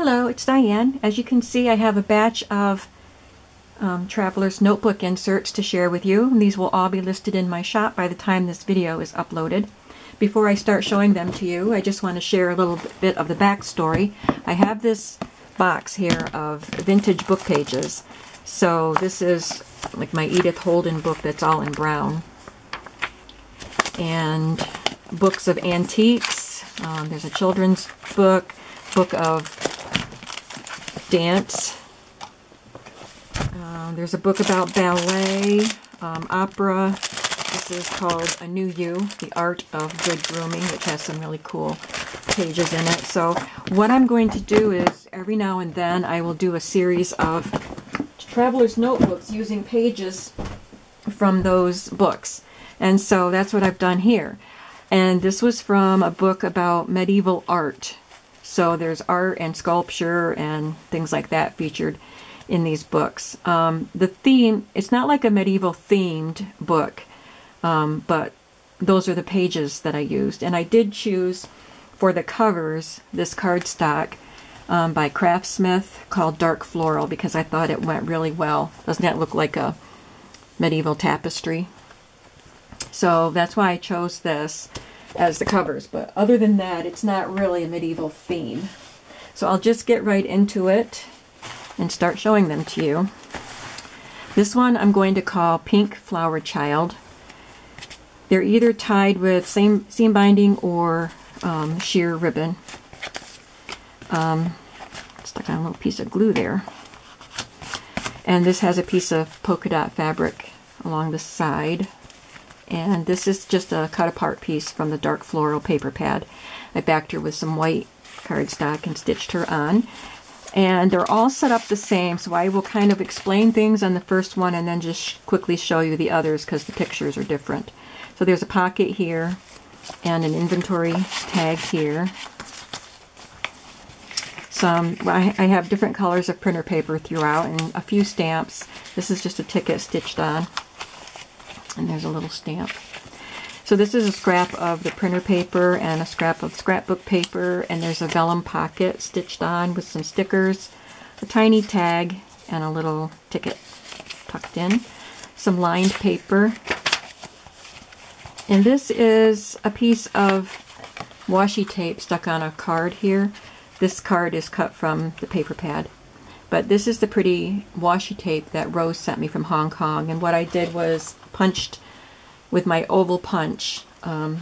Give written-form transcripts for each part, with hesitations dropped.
Hello, it's Diane. As you can see, I have a batch of Traveler's Notebook inserts to share with you. These will all be listed in my shop by the time this video is uploaded. Before I start showing them to you, I just want to share a little bit of the backstory. I have this box here of vintage book pages. So this is like my Edith Holden book that's all in brown. And books of antiques. There's a children's book of dance. There's a book about ballet, opera. This is called A New You, The Art of Good Grooming, which has some really cool pages in it. So what I'm going to do is every now and then I will do a series of Traveler's Notebooks using pages from those books. And so that's what I've done here. And this was from a book about medieval art. So there's art and sculpture and things like that featured in these books. The theme, it's not like a medieval themed book, but those are the pages that I used. And I did choose for the covers this cardstock by Craftsmith called Dark Floral because I thought it went really well. Doesn't that look like a medieval tapestry? So that's why I chose this as the covers, but other than that, it's not really a medieval theme. So I'll just get right into it and start showing them to you. This one I'm going to call Pink Flower Child. They're either tied with seam binding or sheer ribbon. Stuck on a little piece of glue there. And this has a piece of polka dot fabric along the side. And this is just a cut apart piece from the Dark Floral paper pad. I backed her with some white cardstock and stitched her on. And they're all set up the same, so I will kind of explain things on the first one and then just quickly show you the others because the pictures are different. So there's a pocket here and an inventory tag here. I have different colors of printer paper throughout and a few stamps. This is just a ticket stitched on. And there's a little stamp. So this is a scrap of the printer paper and a scrap of scrapbook paper, and there's a vellum pocket stitched on with some stickers, a tiny tag, and a little ticket tucked in. Some lined paper. And this is a piece of washi tape stuck on a card here. This card is cut from the paper pad. But this is the pretty washi tape that Rose sent me from Hong Kong. And what I did was punched with my oval punch a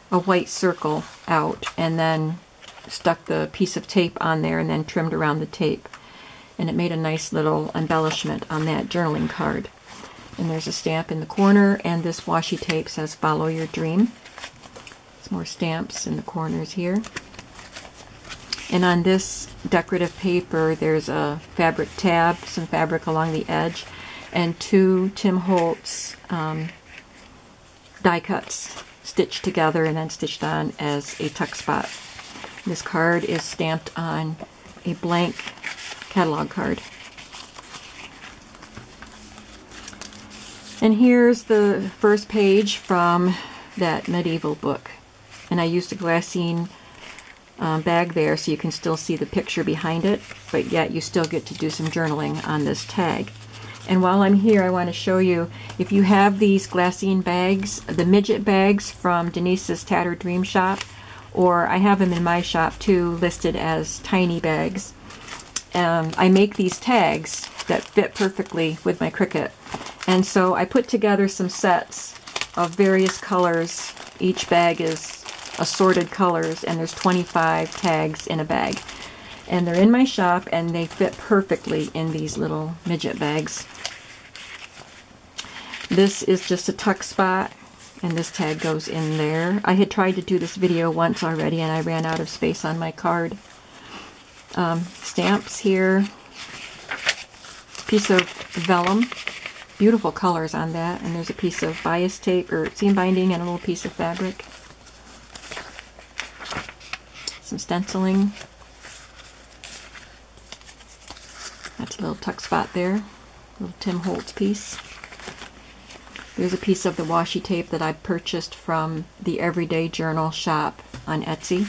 white circle out and then stuck the piece of tape on there and then trimmed around the tape. And it made a nice little embellishment on that journaling card. And there's a stamp in the corner, and this washi tape says Follow Your Dream. Some more stamps in the corners here. And on this decorative paper, there's a fabric tab, some fabric along the edge, and two Tim Holtz die cuts stitched together and then stitched on as a tuck spot. This card is stamped on a blank catalog card. And here's the first page from that medieval book. And I used a glassine bag there so you can still see the picture behind it, but yet you still get to do some journaling on this tag. And while I'm here, I want to show you, if you have these glassine bags, the midget bags from Denise's Tattered Dream Shop, or I have them in my shop too, listed as tiny bags. I make these tags that fit perfectly with my Cricut. And so I put together some sets of various colors. Each bag is assorted colors, and there's 25 tags in a bag. And they're in my shop, and they fit perfectly in these little midget bags. This is just a tuck spot, and this tag goes in there. I had tried to do this video once already, and I ran out of space on my card. Stamps here. Piece of vellum. Beautiful colors on that. And there's a piece of bias tape, or seam binding, and a little piece of fabric. Some stenciling. That's a little tuck spot there. A little Tim Holtz piece. There's a piece of the washi tape that I purchased from the Everyday Journal shop on Etsy.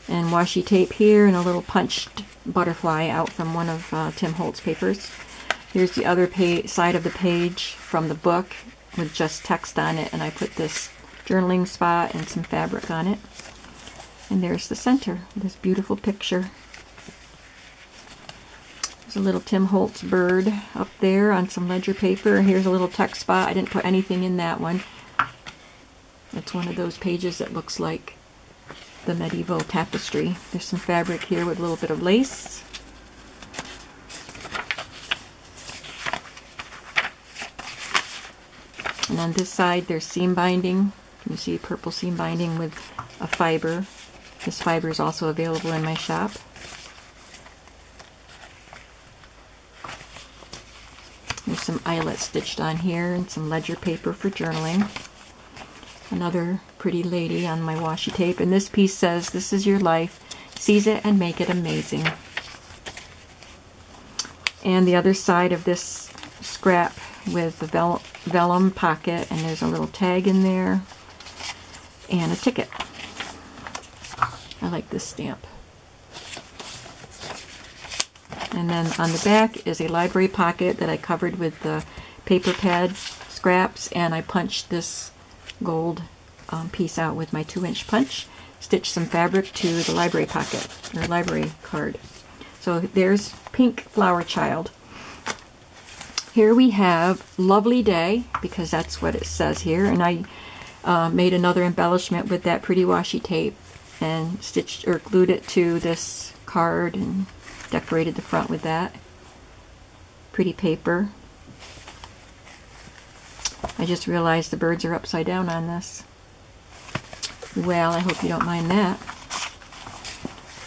and washi tape here, and a little punched butterfly out from one of Tim Holtz papers. Here's the other side of the page from the book with just text on it, and I put this journaling spot and some fabric on it. And there's the center, this beautiful picture. There's a little Tim Holtz bird up there on some ledger paper. Here's a little text spot. I didn't put anything in that one. It's one of those pages that looks like the medieval tapestry. There's some fabric here with a little bit of lace. And on this side there's seam binding. You see purple seam binding with a fiber. This fiber is also available in my shop. There's some eyelet stitched on here and some ledger paper for journaling. Another pretty lady on my washi tape, and this piece says, "This is your life. Seize it and make it amazing." And the other side of this scrap with the vellum pocket, and there's a little tag in there and a ticket. I like this stamp. And then on the back is a library pocket that I covered with the paper pad scraps, and I punched this gold piece out with my 2-inch punch, stitched some fabric to the library pocket, or library card. So there's Pink Flower Child. Here we have Lovely Day, because that's what it says here, and I made another embellishment with that pretty washi tape and stitched or glued it to this card and decorated the front with that. Pretty paper. I just realized the birds are upside down on this. Well, I hope you don't mind that.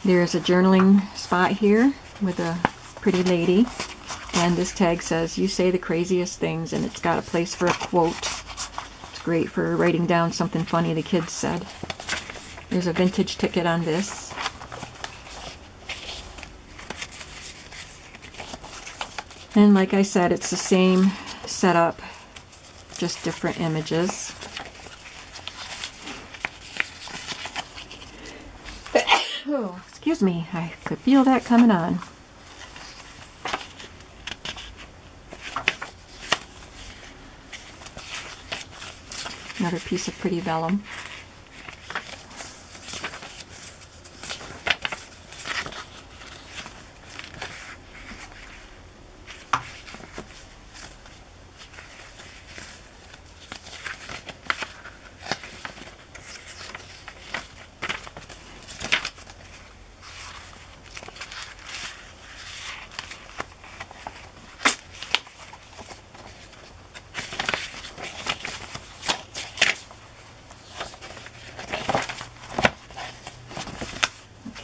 There's a journaling spot here with a pretty lady, and this tag says, "You say the craziest things," and it's got a place for a quote. It's great for writing down something funny the kids said. There's a vintage ticket on this. And like I said, it's the same setup, just different images. Oh, excuse me, I could feel that coming on. Another piece of pretty vellum.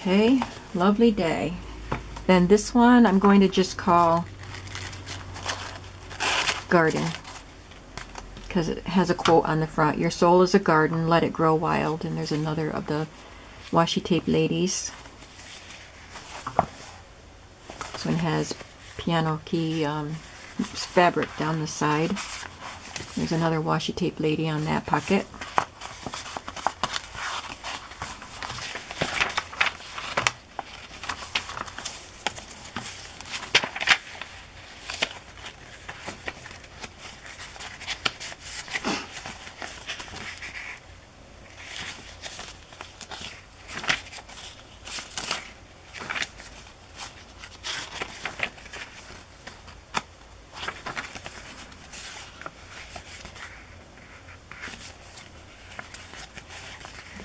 Okay, Lovely Day. Then this one I'm going to just call Garden, because it has a quote on the front. "Your soul is a garden, let it grow wild." And there's another of the washi tape ladies. This one has piano key fabric down the side. There's another washi tape lady on that pocket.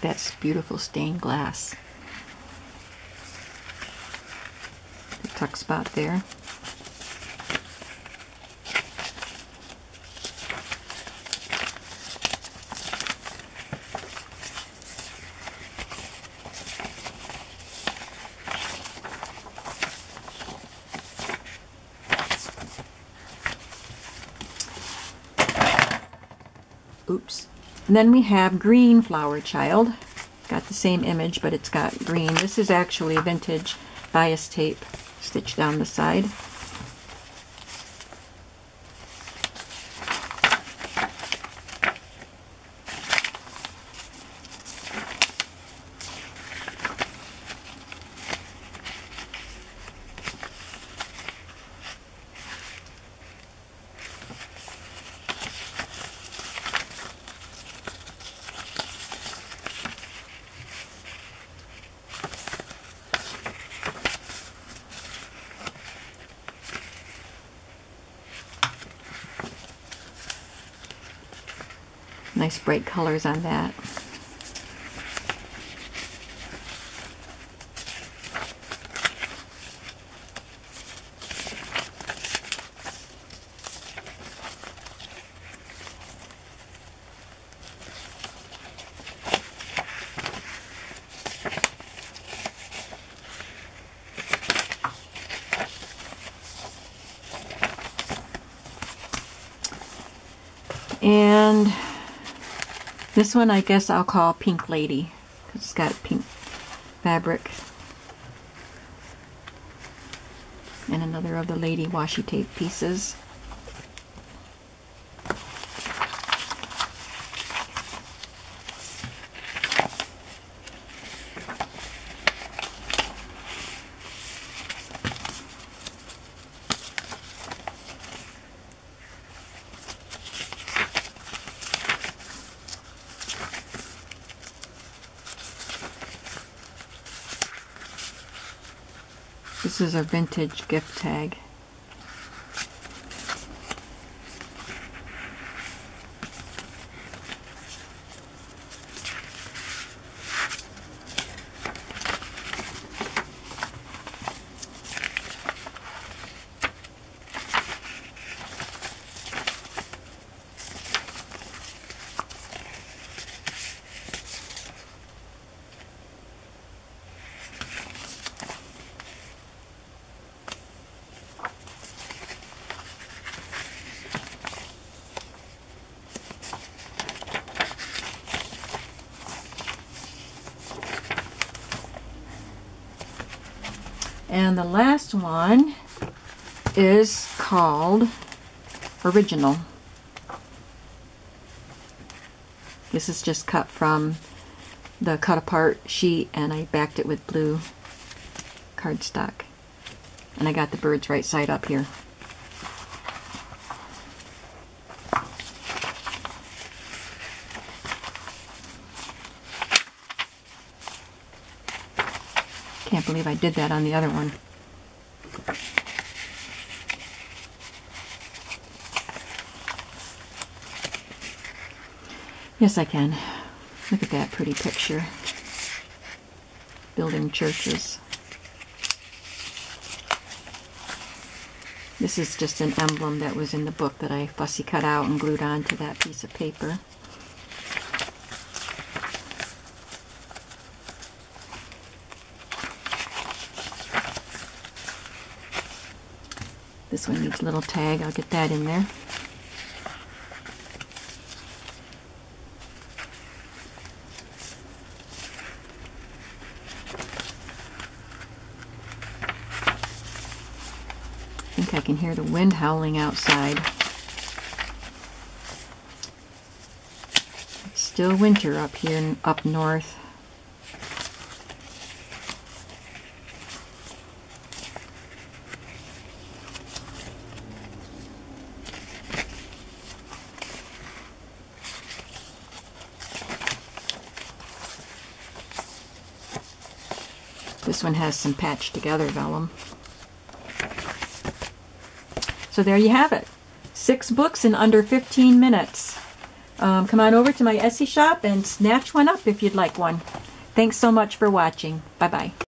That's beautiful stained glass. The tuck spot there. Oops. And then we have Green Flower Child. Got the same image, but it's got green. This is actually vintage bias tape stitched down the side. Nice bright colors on that. And this one I guess I'll call Pink Lady, because it's got pink fabric. And another of the lady washi tape pieces. This is a vintage gift tag. And the last one is called Original. This is just cut from the cut apart sheet, and I backed it with blue cardstock. And I got the birds right side up here. Can't believe I did that on the other one. Yes, I can. Look at that pretty picture. Building churches. This is just an emblem that was in the book that I fussy cut out and glued onto that piece of paper. This one needs a little tag. I'll get that in there. I think I can hear the wind howling outside. It's still winter up here up north. This one has some patched together vellum. So there you have it. 6 books in under 15 minutes. Come on over to my Etsy shop and snatch one up if you'd like one. Thanks so much for watching. Bye-bye.